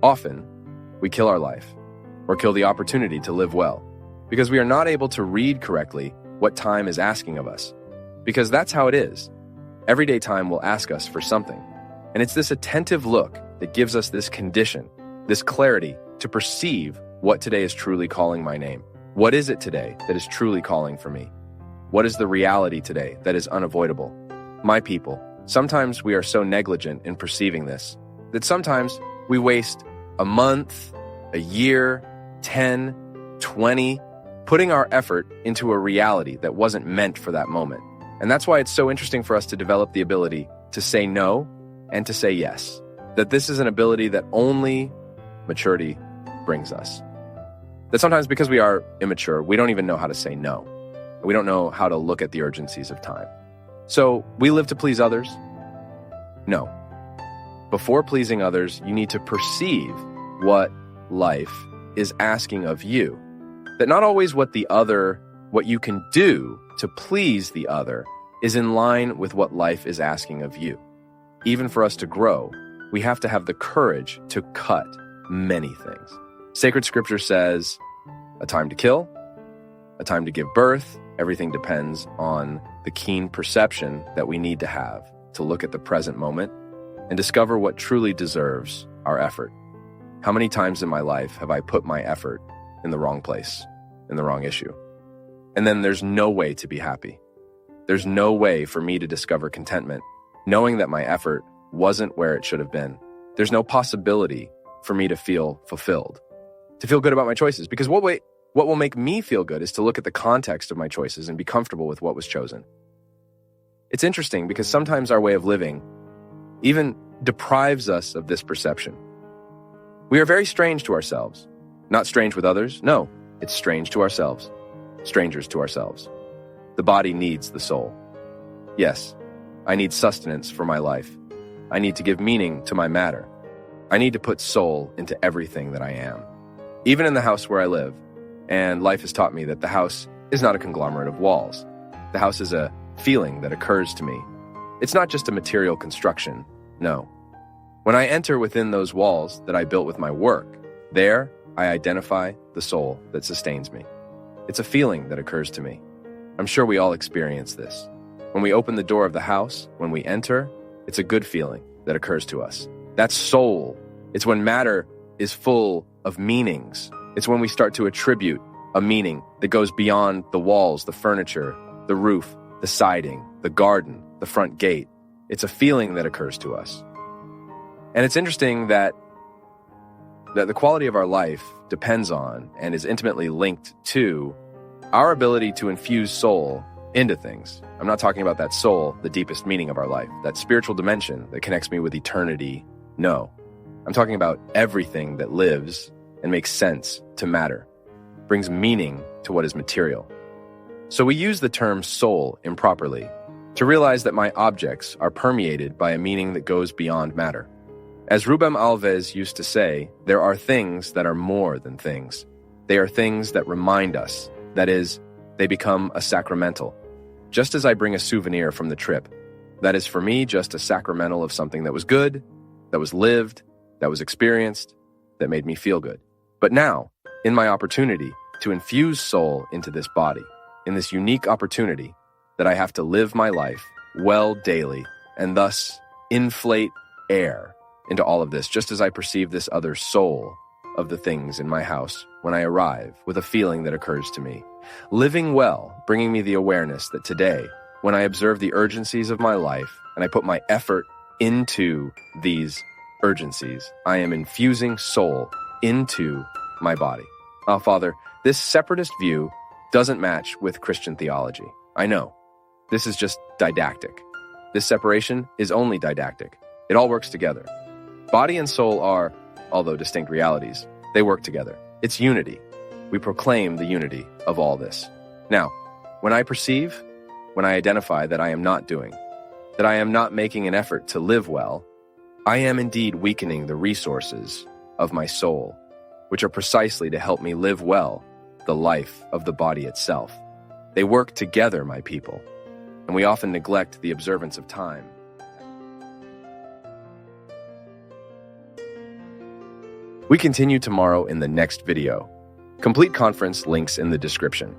Often, we kill our life or kill the opportunity to live well because we are not able to read correctly what time is asking of us. Because that's how it is. Everyday time will ask us for something. And it's this attentive look that gives us this condition, this clarity to perceive what today is truly calling my name. What is it today that is truly calling for me? What is the reality today that is unavoidable? My people, sometimes we are so negligent in perceiving this that sometimes we waste a month, a year, 10, 20, putting our effort into a reality that wasn't meant for that moment. And that's why it's so interesting for us to develop the ability to say no and to say yes. That this is an ability that only maturity brings us. That sometimes because we are immature, we don't even know how to say no. We don't know how to look at the urgencies of time. So we live to please others? No. Before pleasing others, you need to perceive what life is asking of you. That not always what you can do to please the other is in line with what life is asking of you. Even for us to grow, we have to have the courage to cut many things. Sacred scripture says, a time to kill, a time to give birth. Everything depends on the keen perception that we need to have to look at the present moment and discover what truly deserves our effort. How many times in my life have I put my effort in the wrong place, in the wrong issue? And then there's no way to be happy. There's no way for me to discover contentment, knowing that my effort wasn't where it should have been. There's no possibility for me to feel fulfilled, to feel good about my choices. Because what will make me feel good is to look at the context of my choices and be comfortable with what was chosen. It's interesting because sometimes our way of living even deprives us of this perception. We are very strange to ourselves. Not strange with others. No, it's strange to ourselves. Strangers to ourselves. The body needs the soul. Yes, I need sustenance for my life. I need to give meaning to my matter. I need to put soul into everything that I am. Even in the house where I live, and life has taught me that the house is not a conglomerate of walls. The house is a feeling that occurs to me. It's not just a material construction, no. When I enter within those walls that I built with my work, there I identify the soul that sustains me. It's a feeling that occurs to me. I'm sure we all experience this. When we open the door of the house, when we enter, it's a good feeling that occurs to us. That's soul. It's when matter is full of meanings. It's when we start to attribute a meaning that goes beyond the walls, the furniture, the roof, the siding, the garden, the front gate. It's a feeling that occurs to us. And it's interesting that the quality of our life depends on and is intimately linked to our ability to infuse soul into things. I'm not talking about that soul, the deepest meaning of our life, that spiritual dimension that connects me with eternity. No. I'm talking about everything that lives and makes sense to matter, brings meaning to what is material. So we use the term soul improperly to realize that my objects are permeated by a meaning that goes beyond matter. As Rubem Alves used to say, there are things that are more than things. They are things that remind us. That is, they become a sacramental. Just as I bring a souvenir from the trip, that is for me just a sacramental of something that was good, that was lived, that was experienced, that made me feel good. But now, in my opportunity to infuse soul into this body, in this unique opportunity that I have to live my life well daily and thus inflate air into all of this, just as I perceive this other soul of the things in my house when I arrive with a feeling that occurs to me. Living well, bringing me the awareness that today, when I observe the urgencies of my life and I put my effort into these urgencies, I am infusing soul into my body. Oh, Father, this separatist view doesn't match with Christian theology. I know. This is just didactic. This separation is only didactic. It all works together. Body and soul are, although distinct realities, they work together. It's unity. We proclaim the unity of all this. Now, when I perceive, when I identify that I am not doing, that I am not making an effort to live well, I am indeed weakening the resources of my soul, which are precisely to help me live well the life of the body itself. They work together, my people, and we often neglect the observance of time. We continue tomorrow in the next video. Complete conference links in the description.